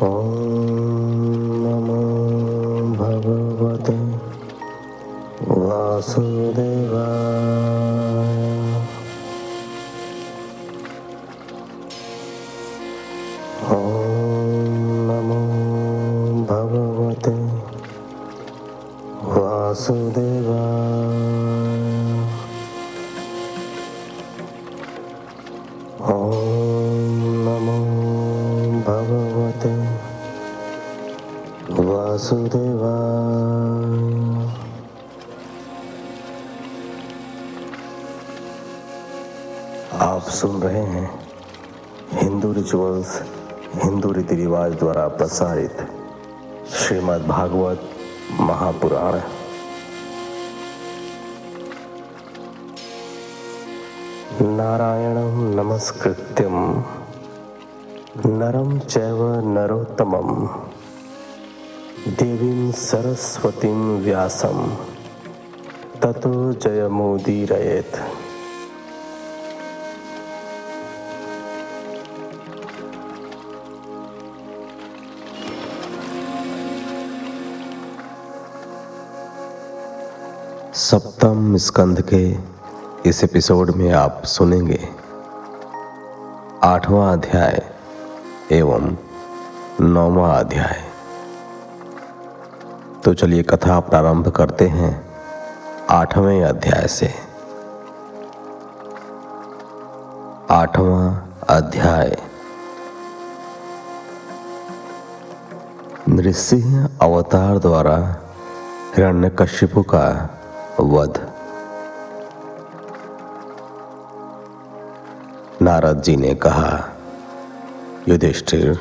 ॐ नमो भगवते वासुदेवाय। ॐ नमो भगवते वासुदेवाय। ॐ नमो भगवते वासुदेवाय। आप सुन रहे हैं हिंदू रिचुअल्स, हिंदू रीति रिवाज द्वारा प्रसारित श्रीमद् भागवत महापुराण। नारायणं नमस्कृत्यं नरं चैव नरोत्तमं देवीं सरस्वतीं व्यासं ततो जयमुदीरयेत्। सप्तम स्कंध के इस एपिसोड में आप सुनेंगे 8वां अध्याय एवं 9वां अध्याय। तो चलिए कथा प्रारंभ करते हैं 8वें अध्याय से। 8वां अध्याय। नृसिंह अवतार द्वारा हिरण्यकशिपु का वध। नारद जी ने कहा, युधिष्ठिर,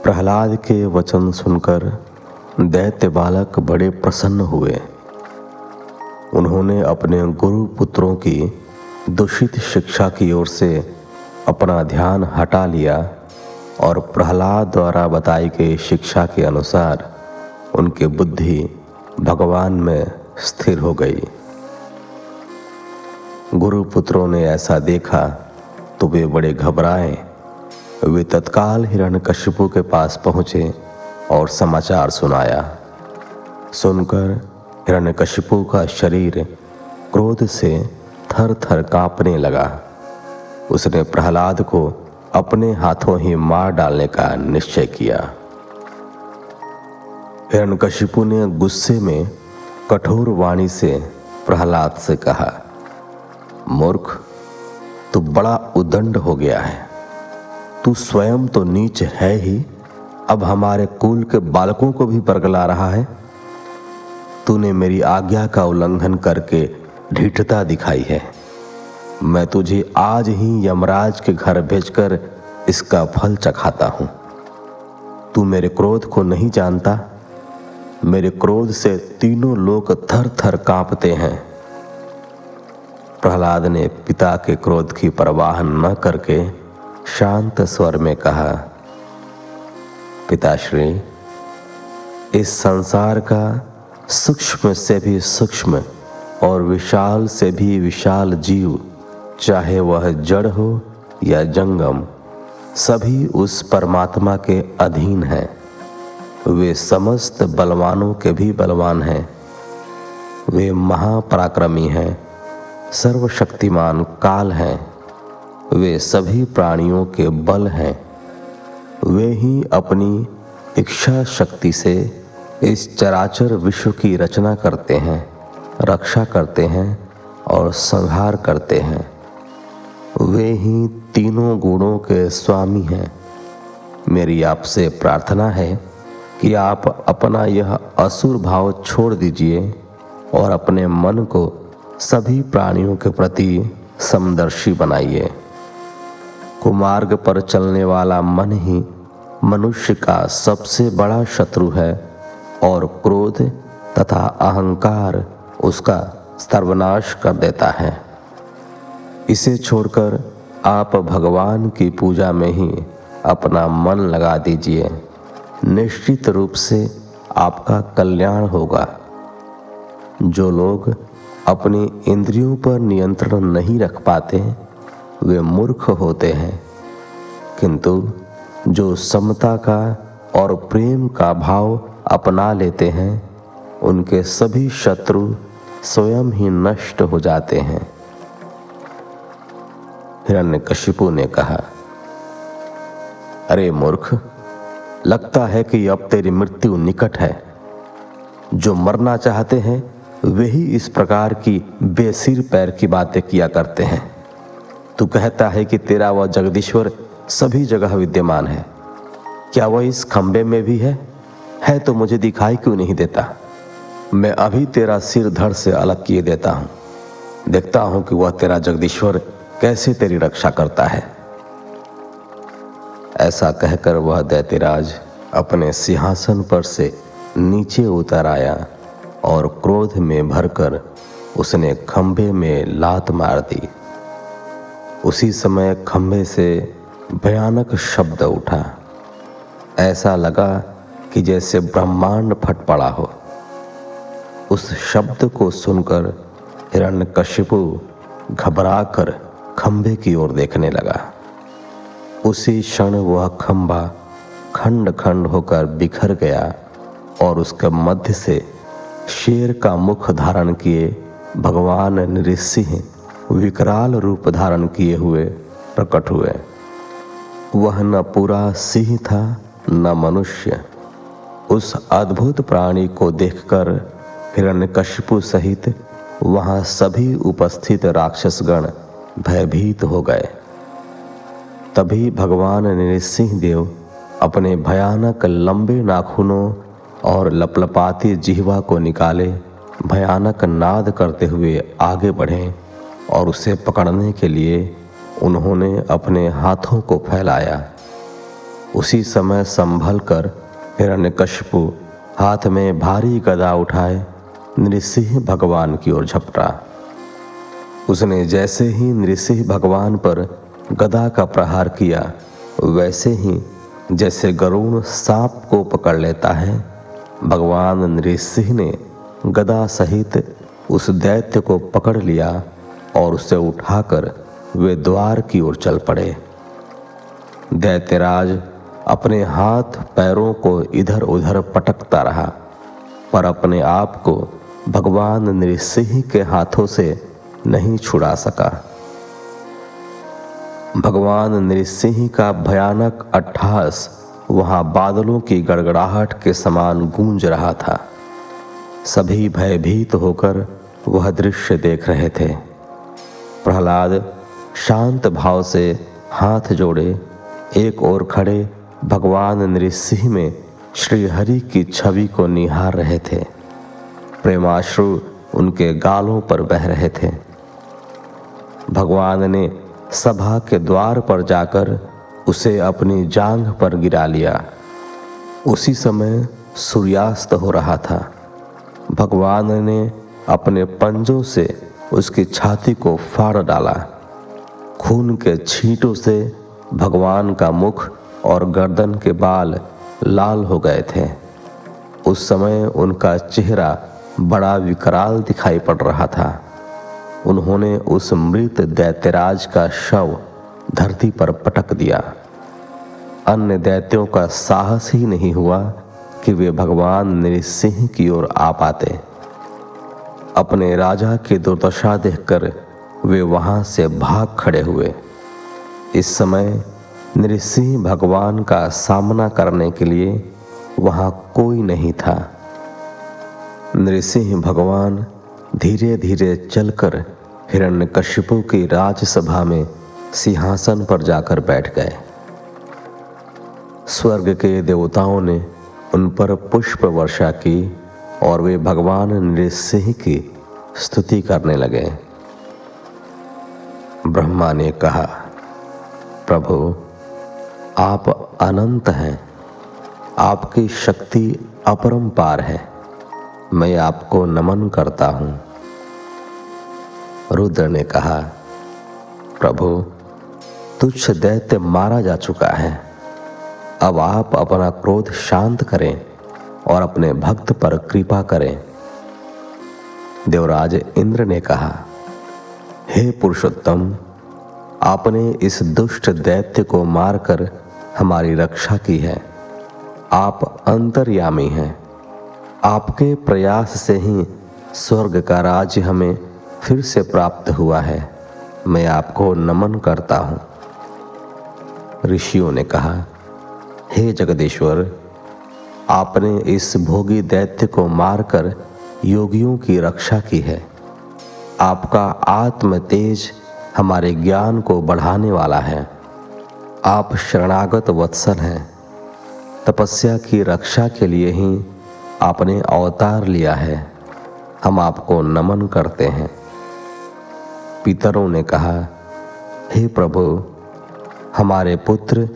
प्रहलाद के वचन सुनकर दैत्य बालक बड़े प्रसन्न हुए। उन्होंने अपने गुरु पुत्रों की दूषित शिक्षा की ओर से अपना ध्यान हटा लिया और प्रहलाद द्वारा बताई गई शिक्षा के अनुसार उनकी बुद्धि भगवान में स्थिर हो गई। गुरु पुत्रों ने ऐसा देखा तो वे बड़े घबराए। वे तत्काल हिरण्यकशिपु के पास पहुंचे और समाचार सुनाया। सुनकर हिरण्यकशिपु का शरीर क्रोध से थर थर कांपने लगा। उसने प्रहलाद को अपने हाथों ही मार डालने का निश्चय किया। हिरण्यकशिपु ने गुस्से में कठोर वाणी से प्रहलाद से कहा, मूर्ख, तू बड़ा उद्दंड हो गया है। तू स्वयं तो नीच है ही, अब हमारे कुल के बालकों को भी परगला रहा है। तूने मेरी आज्ञा का उल्लंघन करके ढीठता दिखाई है। मैं तुझे आज ही यमराज के घर भेजकर इसका फल चखाता हूं। तू मेरे क्रोध को नहीं जानता। मेरे क्रोध से तीनों लोग थर थर कांपते हैं। प्रहलाद ने पिता के क्रोध की परवाह न करके शांत स्वर में कहा, पिताश्री, इस संसार का सूक्ष्म से भी सूक्ष्म और विशाल से भी विशाल जीव, चाहे वह जड़ हो या जंगम, सभी उस परमात्मा के अधीन हैं। वे समस्त बलवानों के भी बलवान हैं। वे महापराक्रमी हैं, सर्वशक्तिमान काल हैं। वे सभी प्राणियों के बल हैं। वे ही अपनी इच्छा शक्ति से इस चराचर विश्व की रचना करते हैं, रक्षा करते हैं और संहार करते हैं। वे ही तीनों गुणों के स्वामी हैं। मेरी आपसे प्रार्थना है कि आप अपना यह असुर भाव छोड़ दीजिए और अपने मन को सभी प्राणियों के प्रति समदर्शी बनाइए। कुमार्ग पर चलने वाला मन ही मनुष्य का सबसे बड़ा शत्रु है और क्रोध तथा अहंकार उसका सर्वनाश कर देता है। इसे छोड़कर आप भगवान की पूजा में ही अपना मन लगा दीजिए। निश्चित रूप से आपका कल्याण होगा। जो लोग अपनी इंद्रियों पर नियंत्रण नहीं रख पाते वे मूर्ख होते हैं, किंतु जो समता का और प्रेम का भाव अपना लेते हैं उनके सभी शत्रु स्वयं ही नष्ट हो जाते हैं। हिरण्यकशिपु ने कहा, अरे मूर्ख, लगता है कि अब तेरी मृत्यु निकट है। जो मरना चाहते हैं वे ही इस प्रकार की बेसिर पैर की बातें किया करते हैं। तू कहता है कि तेरा वह जगदीश्वर सभी जगह विद्यमान है। क्या वह इस खंबे में भी है तो मुझे दिखाई क्यों नहीं देता? मैं अभी तेरा सिर धड़ से अलग किए देता हूं, देखता हूं कि वह तेरा जगदीश्वर कैसे तेरी रक्षा करता है। ऐसा कहकर वह दैत्यराज अपने सिंहासन पर से नीचे उतर आया और क्रोध में भरकर उसने खंभे में लात मार दी। उसी समय खंभे से भयानक शब्द उठा। ऐसा लगा कि जैसे ब्रह्मांड फट पड़ा हो। उस शब्द को सुनकर हिरण्यकशिपु घबराकर खंभे की ओर देखने लगा। उसी क्षण वह खंभा खंड खंड होकर बिखर गया और उसके मध्य से शेर का मुख धारण किए भगवान नृसिंह विकराल रूप धारण किए हुए प्रकट हुए। वह न पूरा सिंह था न मनुष्य। उस अद्भुत प्राणी को देखकर हिरण्यकशिपु सहित वहां सभी उपस्थित राक्षसगण भयभीत हो गए। तभी भगवान नृसिंह देव अपने भयानक लंबे नाखूनों और लपलपाती जिह्वा को निकाले भयानक नाद करते हुए आगे बढ़े और उसे पकड़ने के लिए उन्होंने अपने हाथों को फैलाया। उसी समय संभल कर हिरण्यकशिपु हाथ में भारी गदा उठाए नृसिंह भगवान की ओर झपटा। उसने जैसे ही नृसिंह भगवान पर गदा का प्रहार किया, वैसे ही जैसे गरुड़ सांप को पकड़ लेता है, भगवान नृसिंह ने गदा सहित उस दैत्य को पकड़ लिया और उसे उठाकर वे द्वार की ओर चल पड़े। दैत्यराज अपने हाथ पैरों को इधर उधर पटकता रहा, पर अपने आप को भगवान नृसिंह के हाथों से नहीं छुड़ा सका। भगवान नृसिंह का भयानक अट्टहास वहां बादलों की गड़गड़ाहट के समान गूंज रहा था। सभी भयभीत होकर वह दृश्य देख रहे थे। प्रहलाद शांत भाव से हाथ जोड़े एक ओर खड़े भगवान नृसिंह में श्री हरि की छवि को निहार रहे थे। प्रेमाश्रु उनके गालों पर बह रहे थे। भगवान ने सभा के द्वार पर जाकर उसे अपनी जांघ पर गिरा लिया। उसी समय सूर्यास्त हो रहा था। भगवान ने अपने पंजों से उसकी छाती को फाड़ डाला। खून के छींटों से भगवान का मुख और गर्दन के बाल लाल हो गए थे। उस समय उनका चेहरा बड़ा विकराल दिखाई पड़ रहा था। उन्होंने उस मृत दैत्यराज का शव धरती पर पटक दिया। अन्य दैत्यों का साहस ही नहीं हुआ कि वे भगवान नृसिंह की ओर आ पाते। अपने राजा की दुर्दशा देखकर वे वहां से भाग खड़े हुए। इस समय नृसिंह भगवान का सामना करने के लिए वहां कोई नहीं था। नृसिंह भगवान धीरे धीरे चलकर हिरण्यकशिपु की राजसभा में सिंहासन पर जाकर बैठ गए। स्वर्ग के देवताओं ने उन पर पुष्प वर्षा की और वे भगवान नृसिंह की स्तुति करने लगे। ब्रह्मा ने कहा, प्रभु, आप अनंत हैं, आपकी शक्ति अपरंपार है, मैं आपको नमन करता हूं। रुद्र ने कहा, प्रभु, तुच्छ दैत्य मारा जा चुका है, अब आप अपना क्रोध शांत करें और अपने भक्त पर कृपा करें। देवराज इंद्र ने कहा, हे पुरुषोत्तम, आपने इस दुष्ट दैत्य को मारकर हमारी रक्षा की है। आप अंतर्यामी हैं। आपके प्रयास से ही स्वर्ग का राज्य हमें फिर से प्राप्त हुआ है। मैं आपको नमन करता हूँ। ऋषियों ने कहा, हे जगदीश्वर, आपने इस भोगी दैत्य को मारकर योगियों की रक्षा की है। आपका आत्म तेज हमारे ज्ञान को बढ़ाने वाला है। आप शरणागत वत्सल हैं। तपस्या की रक्षा के लिए ही आपने अवतार लिया है। हम आपको नमन करते हैं। पितरों ने कहा, हे प्रभु, हमारे पुत्र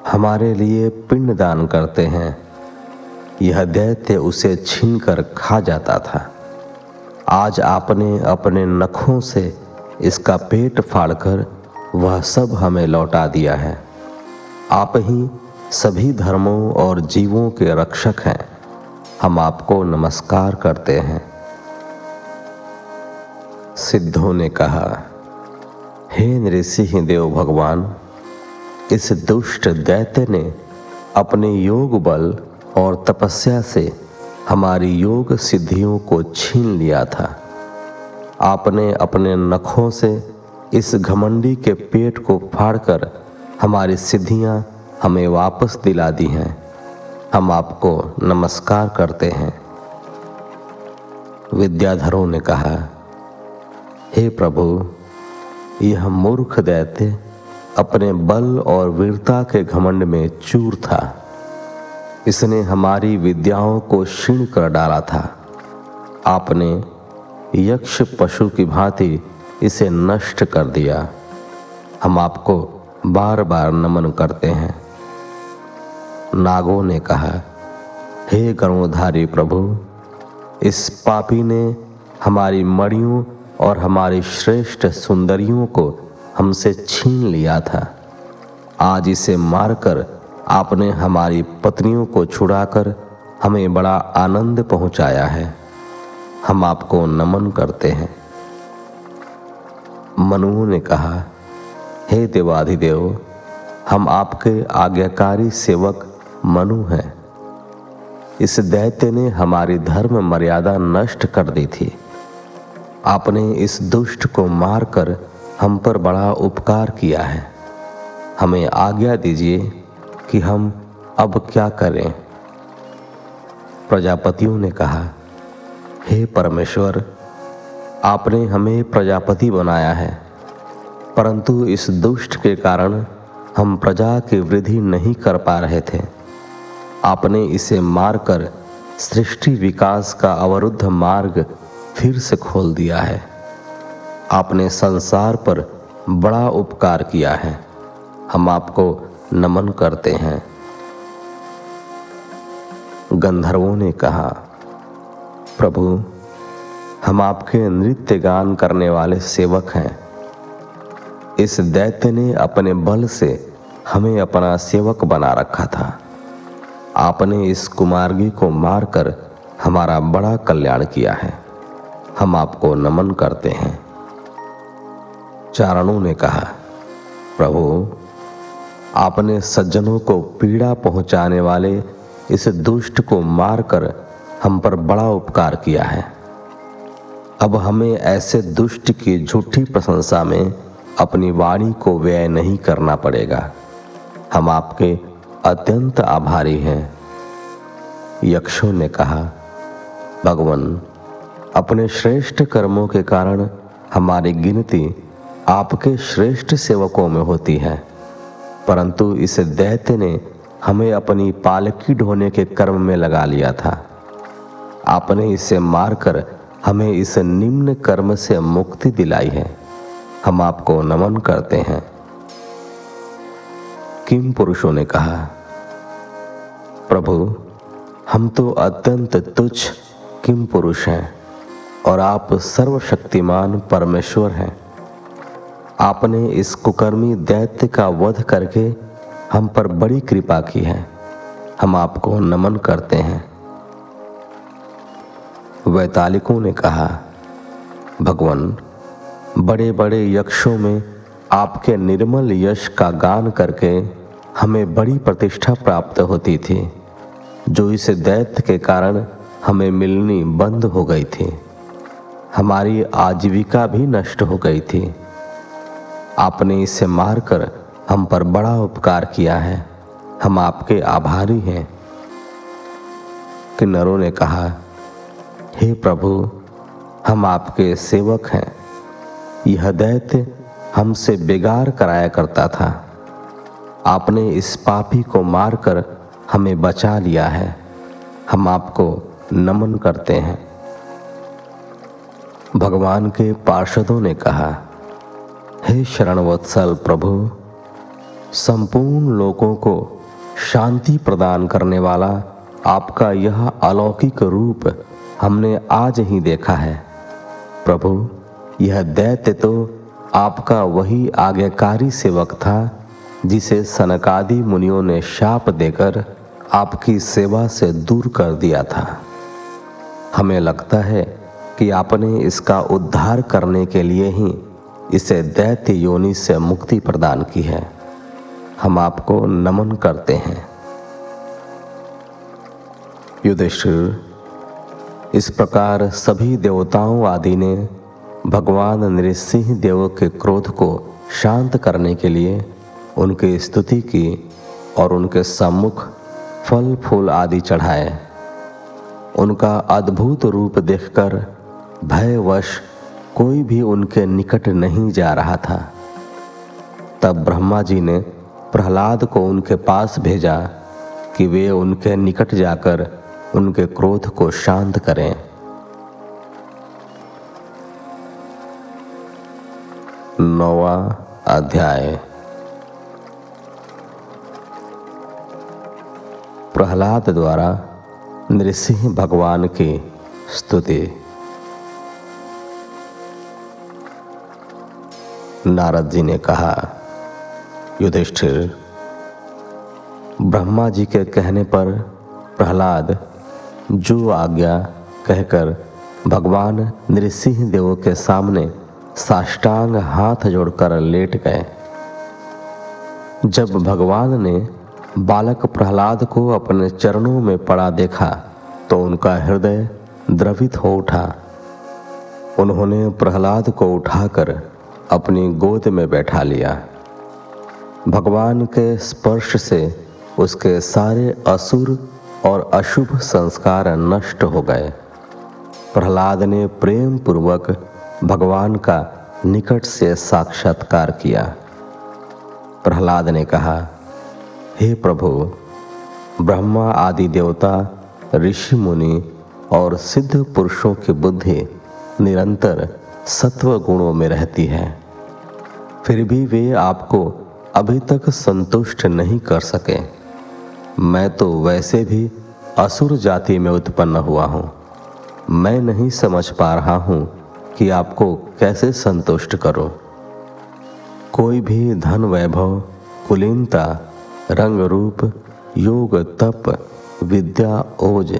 हमारे लिए पिंड दान करते हैं। यह दैत्य उसे छीनकर खा जाता था। आज आपने अपने नखों से इसका पेट फाड़कर वह सब हमें लौटा दिया है। आप ही सभी धर्मों और जीवों के रक्षक हैं। हम आपको नमस्कार करते हैं। सिद्धों ने कहा, हे नृसिंह देव भगवान, इस दुष्ट दैत्य ने अपने योग बल और तपस्या से हमारी योग सिद्धियों को छीन लिया था। आपने अपने नखों से इस घमंडी के पेट को फाड़कर हमारी सिद्धियां हमें वापस दिला दी हैं। हम आपको नमस्कार करते हैं। विद्याधरों ने कहा, हे प्रभु, यह मूर्ख दैत्य अपने बल और वीरता के घमंड में चूर था। इसने हमारी विद्याओं को क्षीण कर डाला था। आपने यक्ष पशु की भांति इसे नष्ट कर दिया। हम आपको बार बार नमन करते हैं। नागों ने कहा, हे गरुड़धारी प्रभु, इस पापी ने हमारी मणियों और हमारी श्रेष्ठ सुंदरियों को हमसे छीन लिया था। आज इसे मारकर आपने हमारी पत्नियों को छुड़ाकर हमें बड़ा आनंद पहुंचाया है। हम आपको नमन करते हैं। मनुओं ने कहा, हे देवाधिदेव, हम आपके आज्ञाकारी सेवक मनु हैं। इस दैत्य ने हमारी धर्म मर्यादा नष्ट कर दी थी। आपने इस दुष्ट को मारकर हम पर बड़ा उपकार किया है। हमें आज्ञा दीजिए कि हम अब क्या करें। प्रजापतियों ने कहा, हे परमेश्वर, आपने हमें प्रजापति बनाया है, परंतु इस दुष्ट के कारण हम प्रजा की वृद्धि नहीं कर पा रहे थे। आपने इसे मारकर सृष्टि विकास का अवरुद्ध मार्ग फिर से खोल दिया है। आपने संसार पर बड़ा उपकार किया है। हम आपको नमन करते हैं। गंधर्वों ने कहा, प्रभु, हम आपके नृत्य गान करने वाले सेवक हैं। इस दैत्य ने अपने बल से हमें अपना सेवक बना रखा था। आपने इस कुमार्गी को मारकर हमारा बड़ा कल्याण किया है। हम आपको नमन करते हैं। चारणों ने कहा, प्रभु, आपने सज्जनों को पीड़ा पहुंचाने वाले इस दुष्ट को मारकर हम पर बड़ा उपकार किया है। अब हमें ऐसे दुष्ट की झूठी प्रशंसा में अपनी वाणी को व्यय नहीं करना पड़ेगा। हम आपके अत्यंत आभारी हैं। यक्षों ने कहा, भगवान, अपने श्रेष्ठ कर्मों के कारण हमारी गिनती आपके श्रेष्ठ सेवकों में होती है, परंतु इस दैत्य ने हमें अपनी पालकी ढोने के कर्म में लगा लिया था। आपने इसे मारकर हमें इस निम्न कर्म से मुक्ति दिलाई है। हम आपको नमन करते हैं। किम पुरुषों ने कहा, प्रभु, हम तो अत्यंत तुच्छ किम पुरुष हैं और आप सर्वशक्तिमान परमेश्वर हैं। आपने इस कुकर्मी दैत्य का वध करके हम पर बड़ी कृपा की है। हम आपको नमन करते हैं। वैतालिकों ने कहा, भगवान, बड़े बड़े यक्षों में आपके निर्मल यश का गान करके हमें बड़ी प्रतिष्ठा प्राप्त होती थी, जो इस दैत्य के कारण हमें मिलनी बंद हो गई थी। हमारी आजीविका भी नष्ट हो गई थी। आपने इसे मारकर हम पर बड़ा उपकार किया है, हम आपके आभारी हैं। किन्नरों ने कहा, हे प्रभु, हम आपके सेवक हैं। यह दैत्य हमसे बिगाड़ कराया करता था। आपने इस पापी को मारकर हमें बचा लिया है। हम आपको नमन करते हैं। भगवान के पार्षदों ने कहा, हे शरणवत्सल प्रभु, संपूर्ण लोगों को शांति प्रदान करने वाला आपका यह अलौकिक रूप हमने आज ही देखा है। प्रभु, यह दैत्य तो आपका वही आज्ञाकारी सेवक था जिसे सनकादि मुनियों ने शाप देकर आपकी सेवा से दूर कर दिया था। हमें लगता है कि आपने इसका उद्धार करने के लिए ही इसे दैत्य योनि से मुक्ति प्रदान की है। हम आपको नमन करते हैं। युधिष्ठिर, इस प्रकार सभी देवताओं आदि ने भगवान नृसिंह देव के क्रोध को शांत करने के लिए उनकी स्तुति की और उनके सम्मुख फल फूल आदि चढ़ाए। उनका अद्भुत रूप देखकर भयवश कोई भी उनके निकट नहीं जा रहा था। तब ब्रह्मा जी ने प्रहलाद को उनके पास भेजा कि वे उनके निकट जाकर उनके क्रोध को शांत करें। नौवां अध्याय। प्रहलाद द्वारा नृसिंह भगवान की स्तुति। नारद जी ने कहा, युधिष्ठिर, ब्रह्मा जी के कहने पर प्रहलाद जो आज्ञा कहकर भगवान नृसिंह देव के सामने साष्टांग हाथ जोड़कर लेट गए। जब भगवान ने बालक प्रहलाद को अपने चरणों में पड़ा देखा तो उनका हृदय द्रवित हो उठा। उन्होंने प्रहलाद को उठाकर अपनी गोद में बैठा लिया। भगवान के स्पर्श से उसके सारे असुर और अशुभ संस्कार नष्ट हो गए। प्रहलाद ने प्रेम पूर्वक भगवान का निकट से साक्षात्कार किया। प्रहलाद ने कहा, हे प्रभु, ब्रह्मा आदि देवता, ऋषि मुनि और सिद्ध पुरुषों की बुद्धि निरंतर सत्व गुणों में रहती है, फिर भी वे आपको अभी तक संतुष्ट नहीं कर सके। मैं तो वैसे भी असुर जाति में उत्पन्न हुआ हूँ। मैं नहीं समझ पा रहा हूँ कि आपको कैसे संतुष्ट करूं। कोई भी धन वैभव, कुलीनता, रंग रूप, योग तप, विद्या ओज,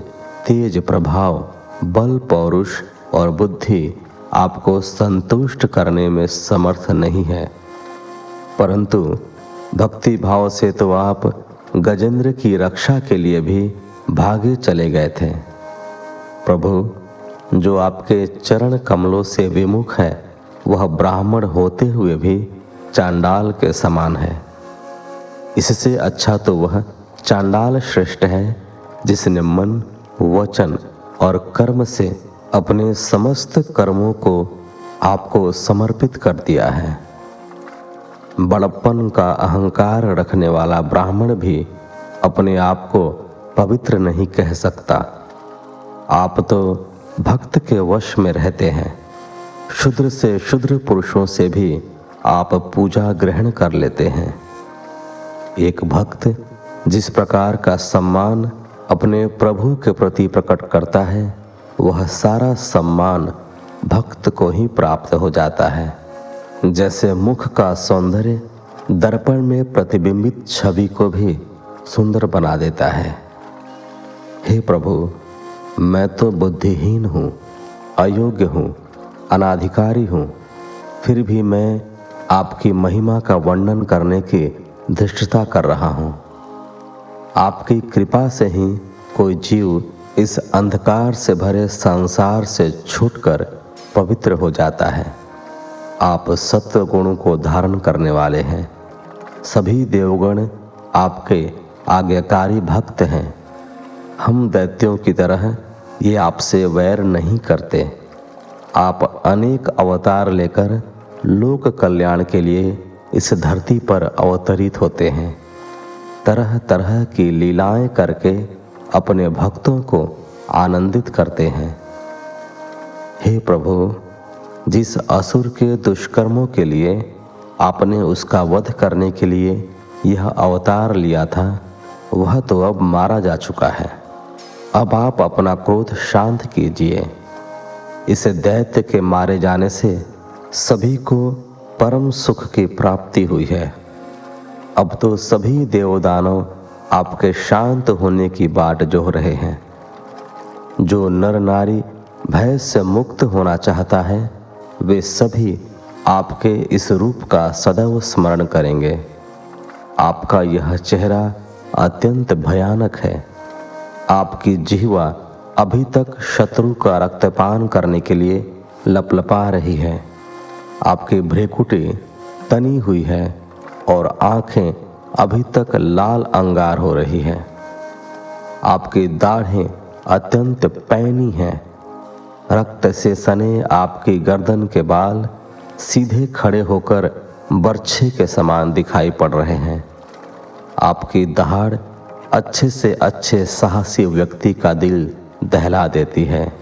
तेज प्रभाव, बल पौरुष और बुद्धि आपको संतुष्ट करने में समर्थ नहीं है। परंतु भक्ति भाव से तो आप गजेंद्र की रक्षा के लिए भी भागे चले गए थे। प्रभु, जो आपके चरण कमलों से विमुख है वह ब्राह्मण होते हुए भी चांडाल के समान है। इससे अच्छा तो वह चांडाल श्रेष्ठ है जिसने मन, वचन और कर्म से अपने समस्त कर्मों को आपको समर्पित कर दिया है। बड़प्पन का अहंकार रखने वाला ब्राह्मण भी अपने आप को पवित्र नहीं कह सकता। आप तो भक्त के वश में रहते हैं। शूद्र से शूद्र पुरुषों से भी आप पूजा ग्रहण कर लेते हैं। एक भक्त जिस प्रकार का सम्मान अपने प्रभु के प्रति प्रकट करता है, वह सारा सम्मान भक्त को ही प्राप्त हो जाता है। जैसे मुख का सौंदर्य दर्पण में प्रतिबिंबित छवि को भी सुंदर बना देता है। हे प्रभु, मैं तो बुद्धिहीन हूँ, अयोग्य हूँ, अनाधिकारी हूँ, फिर भी मैं आपकी महिमा का वर्णन करने की धृष्टता कर रहा हूँ। आपकी कृपा से ही कोई जीव इस अंधकार से भरे संसार से छूटकर पवित्र हो जाता है। आप सत्व गुणों को धारण करने वाले हैं। सभी देवगण आपके आज्ञाकारी भक्त हैं। हम दैत्यों की तरह ये आपसे वैर नहीं करते। आप अनेक अवतार लेकर लोक कल्याण के लिए इस धरती पर अवतरित होते हैं। तरह तरह की लीलाएं करके अपने भक्तों को आनंदित करते हैं। हे प्रभु, जिस असुर के दुष्कर्मों के लिए आपने उसका वध करने के लिए यह अवतार लिया था, वह तो अब मारा जा चुका है। अब आप अपना क्रोध शांत कीजिए। इस दैत्य के मारे जाने से सभी को परम सुख की प्राप्ति हुई है। अब तो सभी देवदानव आपके शांत होने की बाट जोह रहे हैं। जो नर नारी भय से मुक्त होना चाहता है, वे सभी आपके इस रूप का सदैव स्मरण करेंगे। आपका यह चेहरा अत्यंत भयानक है। आपकी जिह्वा अभी तक शत्रु का रक्तपान करने के लिए लपलपा रही है। आपकी भ्रेकुटी तनी हुई है और आंखें अभी तक लाल अंगार हो रही हैं। आपकी दाढ़ें अत्यंत पैनी हैं। रक्त से सने आपकी गर्दन के बाल सीधे खड़े होकर बर्छे के समान दिखाई पड़ रहे हैं। आपकी दहाड़ अच्छे से अच्छे साहसी व्यक्ति का दिल दहला देती है।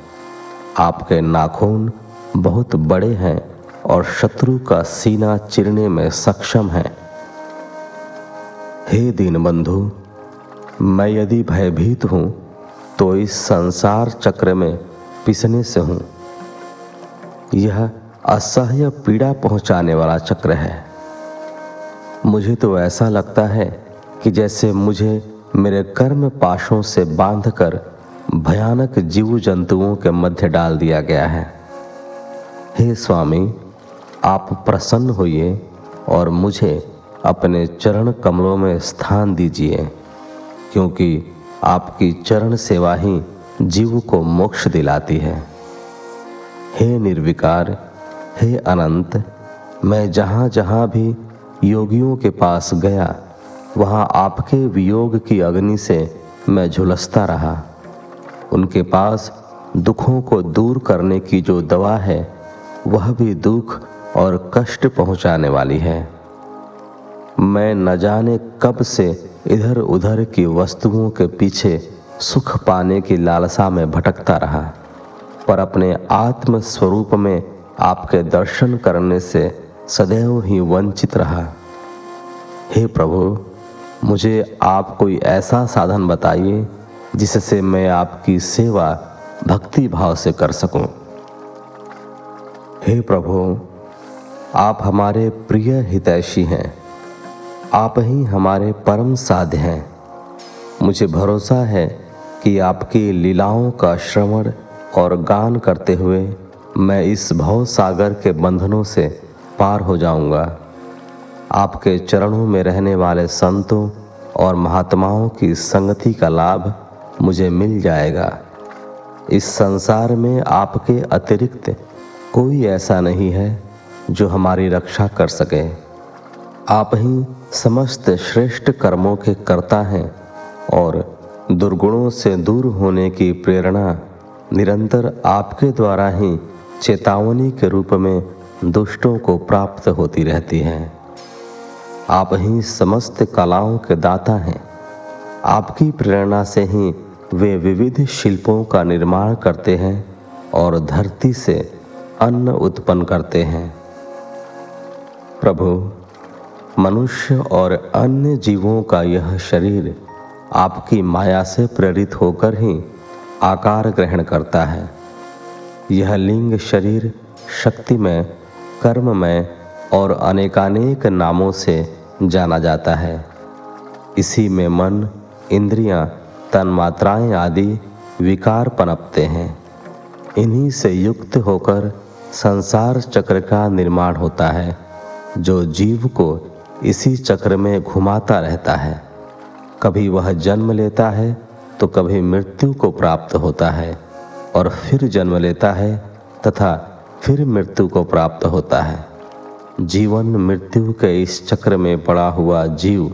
आपके नाखून बहुत बड़े हैं और शत्रु का सीना चीरने में सक्षम हैं। हे दीनबंधु, मैं यदि भयभीत हूँ तो इस संसार चक्र में पिसने से हूँ। यह असह्य पीड़ा पहुँचाने वाला चक्र है। मुझे तो ऐसा लगता है कि जैसे मुझे मेरे कर्म पाशों से बांधकर भयानक जीव जंतुओं के मध्य डाल दिया गया है। हे स्वामी, आप प्रसन्न होइए और मुझे अपने चरण कमलों में स्थान दीजिए, क्योंकि आपकी चरण सेवा ही जीव को मोक्ष दिलाती है। हे निर्विकार, हे अनंत, मैं जहाँ जहाँ भी योगियों के पास गया, वहाँ आपके वियोग की अग्नि से मैं झुलसता रहा। उनके पास दुखों को दूर करने की जो दवा है, वह भी दुख और कष्ट पहुँचाने वाली है। मैं न जाने कब से इधर उधर की वस्तुओं के पीछे सुख पाने की लालसा में भटकता रहा, पर अपने आत्म स्वरूप में आपके दर्शन करने से सदैव ही वंचित रहा। हे प्रभु, मुझे आप कोई ऐसा साधन बताइए जिससे मैं आपकी सेवा भक्ति भाव से कर सकूं। हे प्रभु, आप हमारे प्रिय हितैषी हैं। आप ही हमारे परम साध्य हैं। मुझे भरोसा है कि आपकी लीलाओं का श्रवण और गान करते हुए मैं इस भव सागर के बंधनों से पार हो जाऊंगा। आपके चरणों में रहने वाले संतों और महात्माओं की संगति का लाभ मुझे मिल जाएगा। इस संसार में आपके अतिरिक्त कोई ऐसा नहीं है जो हमारी रक्षा कर सके। आप ही समस्त श्रेष्ठ कर्मों के कर्ता हैं और दुर्गुणों से दूर होने की प्रेरणा निरंतर आपके द्वारा ही चेतावनी के रूप में दुष्टों को प्राप्त होती रहती है। आप ही समस्त कलाओं के दाता हैं। आपकी प्रेरणा से ही वे विविध शिल्पों का निर्माण करते हैं और धरती से अन्न उत्पन्न करते हैं। प्रभु, मनुष्य और अन्य जीवों का यह शरीर आपकी माया से प्रेरित होकर ही आकार ग्रहण करता है। यह लिंग शरीर शक्तिमय, कर्ममय और अनेकानेक नामों से जाना जाता है। इसी में मन, इंद्रियां, तन्मात्राएं आदि विकार पनपते हैं। इन्हीं से युक्त होकर संसार चक्र का निर्माण होता है, जो जीव को इसी चक्र में घुमाता रहता है। कभी वह जन्म लेता है तो कभी मृत्यु को प्राप्त होता है और फिर जन्म लेता है तथा फिर मृत्यु को प्राप्त होता है। जीवन मृत्यु के इस चक्र में पड़ा हुआ जीव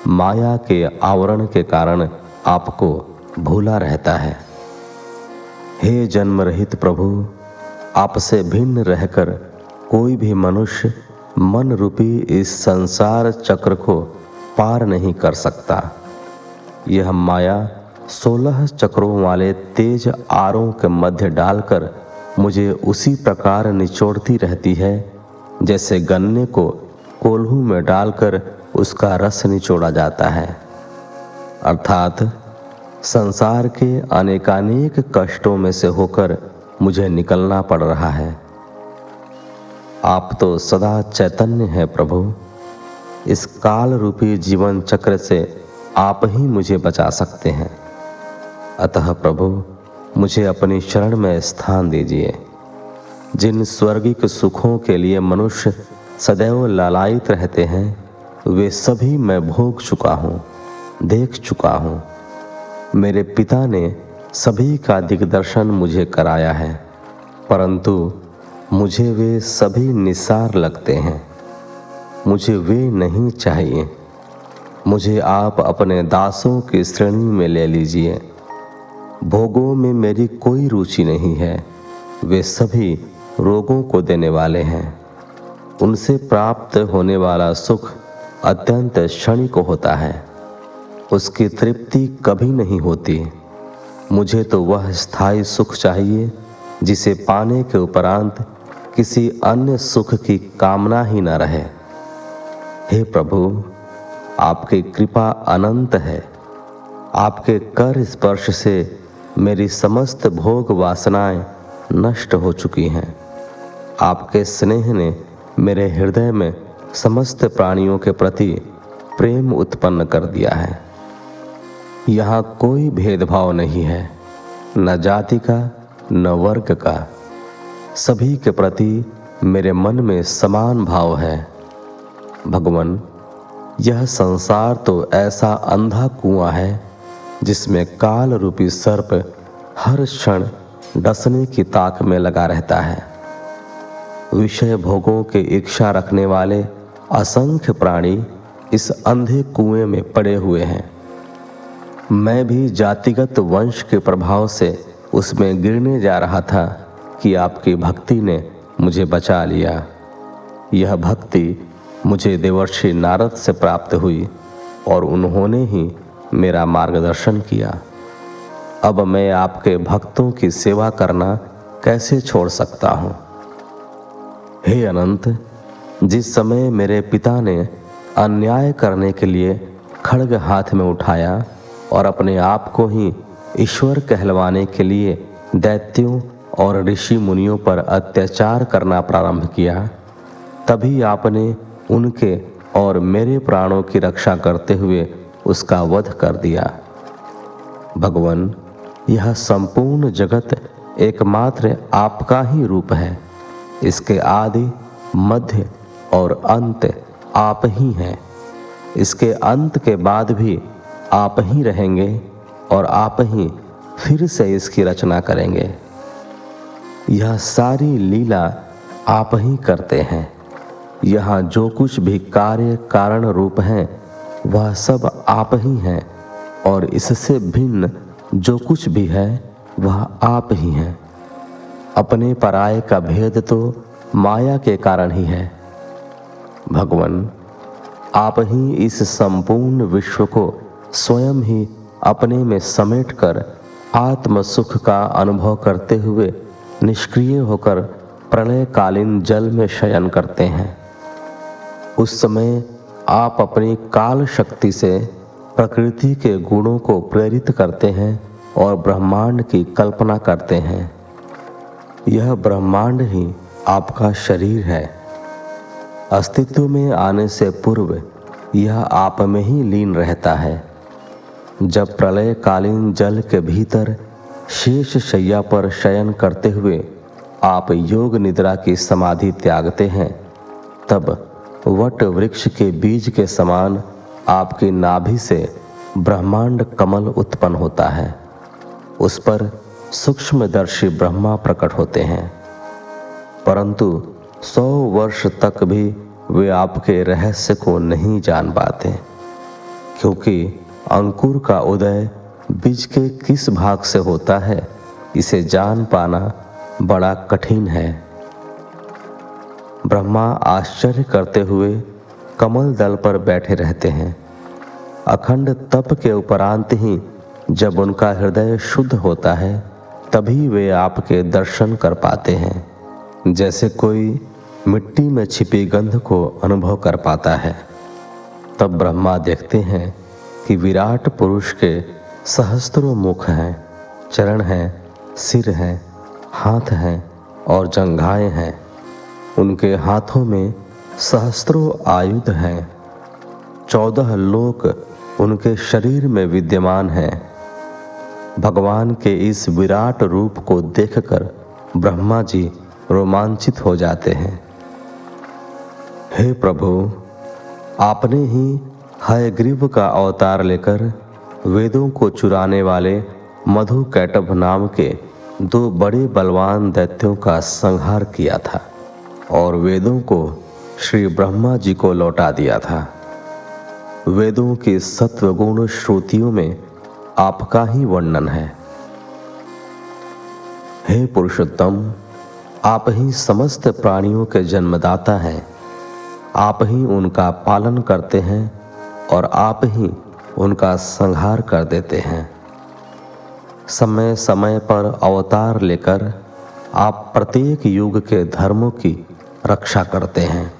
माया के आवरण के कारण आपको भूला रहता है। हे जन्म रहित प्रभु, आपसे भिन्न रहकर कोई भी मनुष्य मन रूपी इस संसार चक्र को पार नहीं कर सकता। यह माया 16 चक्रों वाले तेज आरों के मध्य डालकर मुझे उसी प्रकार निचोड़ती रहती है जैसे गन्ने को कोल्हू में डालकर उसका रस निचोड़ा जाता है। अर्थात संसार के अनेकानेक कष्टों में से होकर मुझे निकलना पड़ रहा है। आप तो सदा चैतन्य हैं प्रभु। इस काल रूपी जीवन चक्र से आप ही मुझे बचा सकते हैं। अतः प्रभु, मुझे अपनी शरण में स्थान दीजिए। जिन स्वर्गिक सुखों के लिए मनुष्य सदैव लालायित रहते हैं, वे सभी मैं भोग चुका हूँ, देख चुका हूँ। मेरे पिता ने सभी का दिग्दर्शन मुझे कराया है, परंतु मुझे वे सभी निस्सार लगते हैं। मुझे वे नहीं चाहिए। मुझे आप अपने दासों की श्रेणी में ले लीजिए। भोगों में मेरी कोई रुचि नहीं है। वे सभी रोगों को देने वाले हैं। उनसे प्राप्त होने वाला सुख अत्यंत क्षणिक होता है। उसकी तृप्ति कभी नहीं होती। मुझे तो वह स्थायी सुख चाहिए जिसे पाने के उपरांत किसी अन्य सुख की कामना ही न रहे। हे प्रभु, आपकी कृपा अनंत है। आपके कर स्पर्श से मेरी समस्त भोग वासनाएं नष्ट हो चुकी हैं। आपके स्नेह ने मेरे हृदय में समस्त प्राणियों के प्रति प्रेम उत्पन्न कर दिया है। यहाँ कोई भेदभाव नहीं है, न जाति का न वर्ग का। सभी के प्रति मेरे मन में समान भाव है। भगवान, यह संसार तो ऐसा अंधा कुआं है जिसमें काल रूपी सर्प हर क्षण डसने की ताक में लगा रहता है। विषय भोगों की इच्छा रखने वाले असंख्य प्राणी इस अंधे कुएं में पड़े हुए हैं। मैं भी जातिगत वंश के प्रभाव से उसमें गिरने जा रहा था कि आपकी भक्ति ने मुझे बचा लिया। यह भक्ति मुझे देवर्षि नारद से प्राप्त हुई और उन्होंने ही मेरा मार्गदर्शन किया। अब मैं आपके भक्तों की सेवा करना कैसे छोड़ सकता हूँ? हे अनंत, जिस समय मेरे पिता ने अन्याय करने के लिए खड्ग हाथ में उठाया और अपने आप को ही ईश्वर कहलवाने के लिए दैत्यों और ऋषि मुनियों पर अत्याचार करना प्रारंभ किया, तभी आपने उनके और मेरे प्राणों की रक्षा करते हुए उसका वध कर दिया। भगवान, यह संपूर्ण जगत एकमात्र आपका ही रूप है। इसके आदि, मध्य और अंत आप ही हैं। इसके अंत के बाद भी आप ही रहेंगे और आप ही फिर से इसकी रचना करेंगे। यह सारी लीला आप ही करते हैं। यहाँ जो कुछ भी कार्य कारण रूप हैं, वह सब आप ही हैं, और इससे भिन्न जो कुछ भी है वह आप ही हैं। अपने पराये का भेद तो माया के कारण ही है। भगवान, आप ही इस संपूर्ण विश्व को स्वयं ही अपने में समेटकर आत्म सुख का अनुभव करते हुए निष्क्रिय होकर प्रलयकालीन जल में शयन करते हैं। उस समय आप अपनी काल शक्ति से प्रकृति के गुणों को प्रेरित करते हैं और ब्रह्मांड की कल्पना करते हैं। यह ब्रह्मांड ही आपका शरीर है। अस्तित्व में आने से पूर्व यह आप में ही लीन रहता है। जब प्रलयकालीन जल के भीतर शेष शैया पर शयन करते हुए आप योग निद्रा की समाधि त्यागते हैं, तब वट वृक्ष के बीज के समान आपकी नाभि से ब्रह्मांड कमल उत्पन्न होता है। उस पर सूक्ष्मदर्शी ब्रह्मा प्रकट होते हैं, परंतु 100 वर्ष तक भी वे आपके रहस्य को नहीं जान पाते, क्योंकि अंकुर का उदय बीज के किस भाग से होता है इसे जान पाना बड़ा कठिन है। ब्रह्मा आश्चर्य करते हुए कमल दल पर बैठे रहते हैं। अखंड तप के उपरांत ही जब उनका हृदय शुद्ध होता है तभी वे आपके दर्शन कर पाते हैं, जैसे कोई मिट्टी में छिपी गंध को अनुभव कर पाता है। तब ब्रह्मा देखते हैं कि विराट पुरुष के सहस्त्रों मुख हैं, चरण हैं, सिर हैं, हाथ हैं और जंघाएं हैं। उनके हाथों में सहस्त्रों आयुध हैं। 14 लोक उनके शरीर में विद्यमान हैं। भगवान के इस विराट रूप को देखकर ब्रह्मा जी रोमांचित हो जाते हैं। हे प्रभु, आपने ही हयग्रीव का अवतार लेकर वेदों को चुराने वाले मधु कैटभ नाम के 2 बड़े बलवान दैत्यों का संहार किया था और वेदों को श्री ब्रह्मा जी को लौटा दिया था। वेदों की सत्वगुण श्रुतियों में आपका ही वर्णन है। हे पुरुषोत्तम, आप ही समस्त प्राणियों के जन्मदाता हैं। आप ही उनका पालन करते हैं और आप ही उनका संहार कर देते हैं। समय समय पर अवतार लेकर आप प्रत्येक युग के धर्मों की रक्षा करते हैं।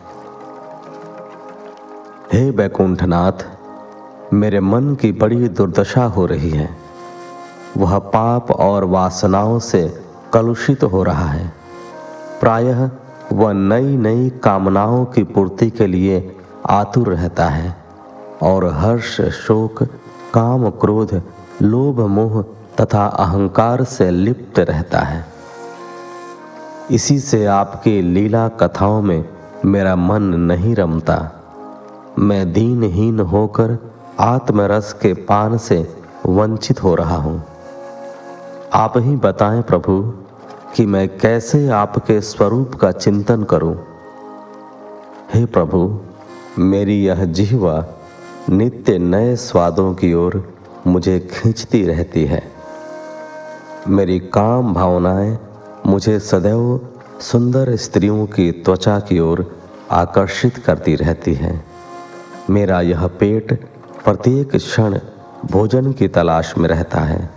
हे वैकुंठनाथ, मेरे मन की बड़ी दुर्दशा हो रही है। वह पाप और वासनाओं से कलुषित हो रहा है। प्रायः वह नई नई कामनाओं की पूर्ति के लिए आतुर रहता है और हर्ष, शोक, काम, क्रोध, लोभ, मोह तथा अहंकार से लिप्त रहता है। इसी से आपकी लीला कथाओं में मेरा मन नहीं रमता। मैं दीनहीन होकर आत्मरस के पान से वंचित हो रहा हूँ। आप ही बताएं प्रभु कि मैं कैसे आपके स्वरूप का चिंतन करूं। हे प्रभु, मेरी यह जिह्वा नित्य नए स्वादों की ओर मुझे खींचती रहती है। मेरी काम भावनाएं मुझे सदैव सुंदर स्त्रियों की त्वचा की ओर आकर्षित करती रहती हैं। मेरा यह पेट प्रत्येक क्षण भोजन की तलाश में रहता है।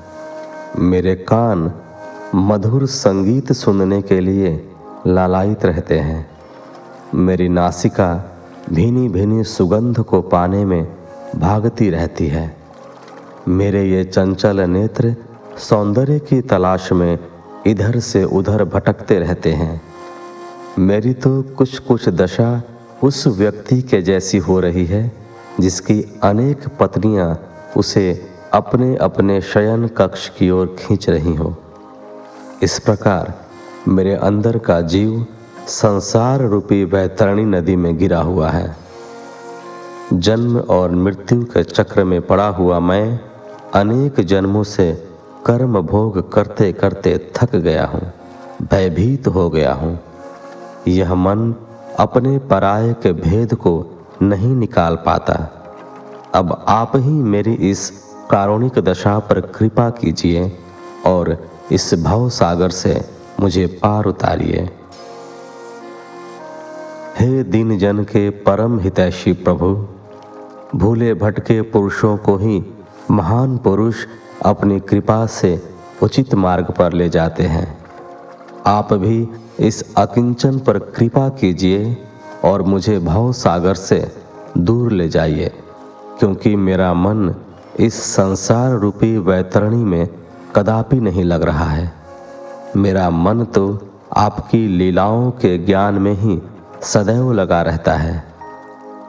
मेरे कान मधुर संगीत सुनने के लिए लालायित रहते हैं। मेरी नासिका भीनी भीनी सुगंध को पाने में भागती रहती है। मेरे ये चंचल नेत्र सौंदर्य की तलाश में इधर से उधर भटकते रहते हैं। मेरी तो कुछ कुछ दशा उस व्यक्ति के जैसी हो रही है जिसकी अनेक पत्नियां उसे अपने अपने शयन कक्ष की ओर खींच रही हो। इस प्रकार मेरे अंदर का जीव संसार रूपी वैतरणी नदी में गिरा हुआ है। जन्म और मृत्यु के चक्र में पड़ा हुआ मैं अनेक जन्मों से कर्म भोग करते करते थक गया हूँ, भयभीत हो गया हूँ। यह मन अपने पराये के भेद को नहीं निकाल पाता। अब आप ही मेरी इस कारुणिक दशा पर कृपा कीजिए और इस भव सागर से मुझे पार उतारिए। हे दीन जन के परम हितैषी प्रभु, भूले भटके पुरुषों को ही महान पुरुष अपनी कृपा से उचित मार्ग पर ले जाते हैं। आप भी इस अकिंचन पर कृपा कीजिए और मुझे भव सागर से दूर ले जाइए, क्योंकि मेरा मन इस संसार रूपी वैतरणी में कदापि नहीं लग रहा है। मेरा मन तो आपकी लीलाओं के ज्ञान में ही सदैव लगा रहता है।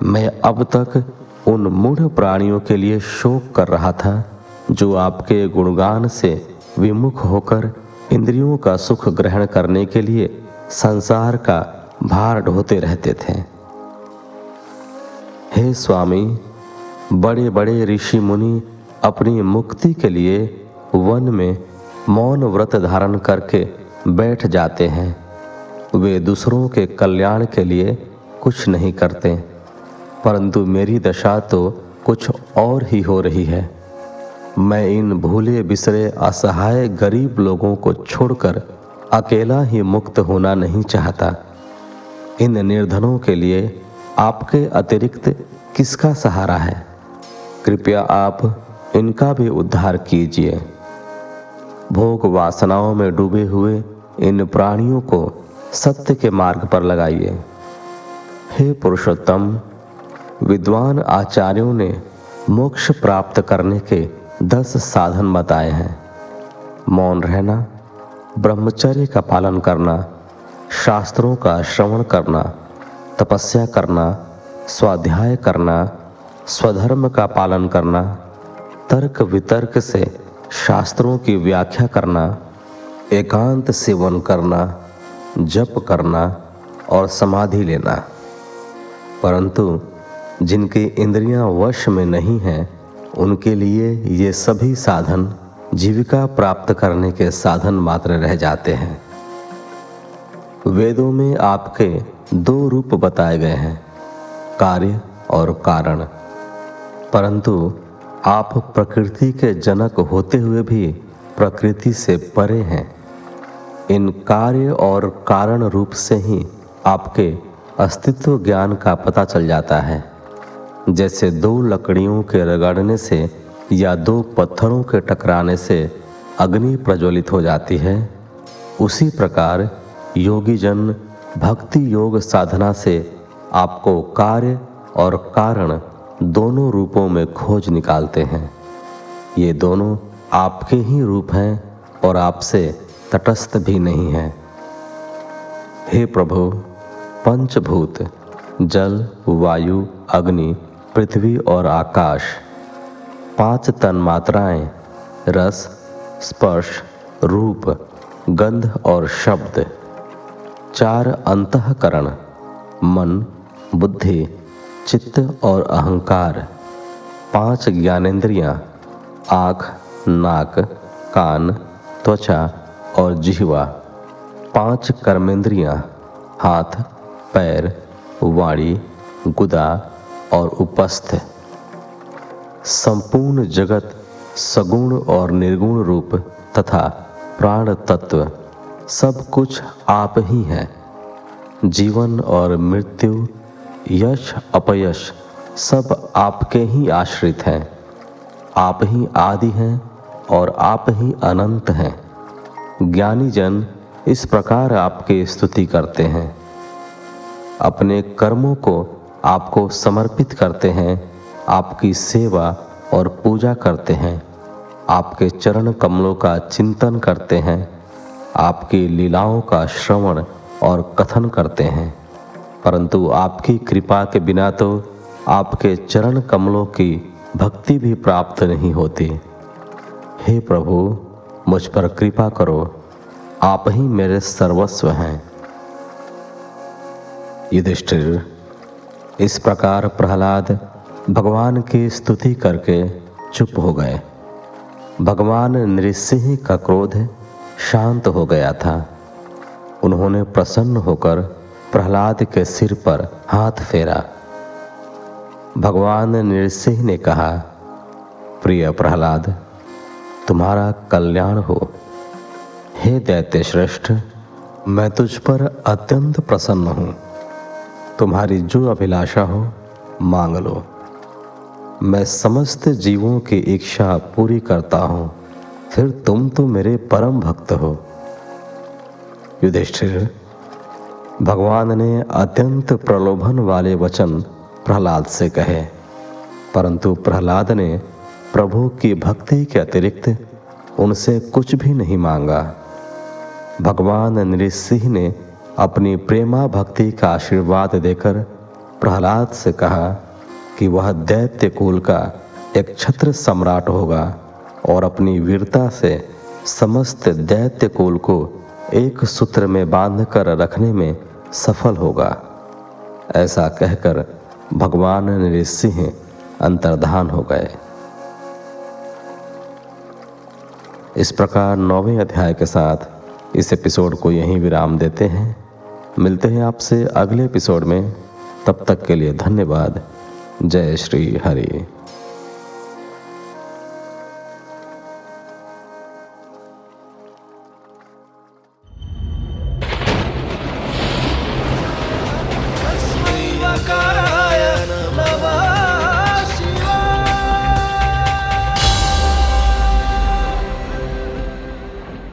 मैं अब तक उन मूढ़ प्राणियों के लिए शोक कर रहा था जो आपके गुणगान से विमुख होकर इंद्रियों का सुख ग्रहण करने के लिए संसार का भार ढोते रहते थे। हे स्वामी, बड़े बड़े ऋषि मुनि अपनी मुक्ति के लिए वन में मौन व्रत धारण करके बैठ जाते हैं। वे दूसरों के कल्याण के लिए कुछ नहीं करते, परंतु मेरी दशा तो कुछ और ही हो रही है। मैं इन भूले बिसरे असहाय गरीब लोगों को छोड़कर अकेला ही मुक्त होना नहीं चाहता। इन निर्धनों के लिए आपके अतिरिक्त किसका सहारा है? कृपया आप इनका भी उद्धार कीजिए। भोग वासनाओं में डूबे हुए इन प्राणियों को सत्य के मार्ग पर लगाइए। हे पुरुषोत्तम, विद्वान आचार्यों ने मोक्ष प्राप्त करने के 10 साधन बताए हैं। मौन रहना, ब्रह्मचर्य का पालन करना, शास्त्रों का श्रवण करना, तपस्या करना, स्वाध्याय करना, स्वधर्म का पालन करना, तर्क वितर्क से शास्त्रों की व्याख्या करना, एकांत सेवन करना, जप करना और समाधि लेना। परंतु जिनकी इंद्रियां वश में नहीं हैं, उनके लिए ये सभी साधन जीविका प्राप्त करने के साधन मात्र रह जाते हैं। वेदों में आपके 2 रूप बताए गए हैं, कार्य और कारण, परंतु आप प्रकृति के जनक होते हुए भी प्रकृति से परे हैं। इन कार्य और कारण रूप से ही आपके अस्तित्व ज्ञान का पता चल जाता है। जैसे 2 लकड़ियों के रगड़ने से या 2 पत्थरों के टकराने से अग्नि प्रज्वलित हो जाती है, उसी प्रकार योगी जन भक्ति योग साधना से आपको कार्य और कारण दोनों रूपों में खोज निकालते हैं। ये दोनों आपके ही रूप हैं और आपसे तटस्थ भी नहीं हैं। हे प्रभु, पंचभूत जल, वायु, अग्नि, पृथ्वी और आकाश, 5 तन्मात्राएं रस, स्पर्श, रूप, गंध और शब्द, 4 अंतःकरण मन, बुद्धि, चित्त और अहंकार, 5 ज्ञानेंद्रियां आँख, नाक, कान, त्वचा और जिह्वा, 5 कर्मेंद्रियां हाथ, पैर, वाणी, गुदा और उपस्थ, संपूर्ण जगत सगुण और निर्गुण रूप तथा प्राण तत्व, सब कुछ आप ही हैं। जीवन और मृत्यु, यश अपयश सब आपके ही आश्रित हैं। आप ही आदि हैं और आप ही अनंत हैं। ज्ञानी जन इस प्रकार आपकी स्तुति करते हैं, अपने कर्मों को आपको समर्पित करते हैं, आपकी सेवा और पूजा करते हैं, आपके चरण कमलों का चिंतन करते हैं, आपकी लीलाओं का श्रवण और कथन करते हैं। परंतु आपकी कृपा के बिना तो आपके चरण कमलों की भक्ति भी प्राप्त नहीं होती। हे प्रभु, मुझ पर कृपा करो, आप ही मेरे सर्वस्व हैं। युधिष्ठिर, इस प्रकार प्रहलाद भगवान की स्तुति करके चुप हो गए। भगवान नृसिंह का क्रोध शांत हो गया था। उन्होंने प्रसन्न होकर प्रहलाद के सिर पर हाथ फेरा। भगवान नृसिंह ने कहा, प्रिय प्रहलाद, तुम्हारा कल्याण हो। हे दैत्य श्रेष्ठ, मैं तुझ पर अत्यंत प्रसन्न हूँ। तुम्हारी जो अभिलाषा हो मांग लो। मैं समस्त जीवों की इच्छा पूरी करता हूँ, फिर तुम तो मेरे परम भक्त हो। युधिष्ठिर, भगवान ने अत्यंत प्रलोभन वाले वचन प्रहलाद से कहे, परंतु प्रहलाद ने प्रभु की भक्ति के अतिरिक्त उनसे कुछ भी नहीं मांगा। भगवान नृसिंह ने अपनी प्रेमा भक्ति का आशीर्वाद देकर प्रहलाद से कहा कि वह दैत्य कुल का एक छत्र सम्राट होगा और अपनी वीरता से समस्त दैत्य कुल को एक सूत्र में बांधकर रखने में सफल होगा। ऐसा कहकर भगवान नृसिंह अंतर्धान हो गए। इस प्रकार 9वें अध्याय के साथ इस एपिसोड को यहीं विराम देते हैं। मिलते हैं आपसे अगले एपिसोड में। तब तक के लिए धन्यवाद। जय श्री हरि।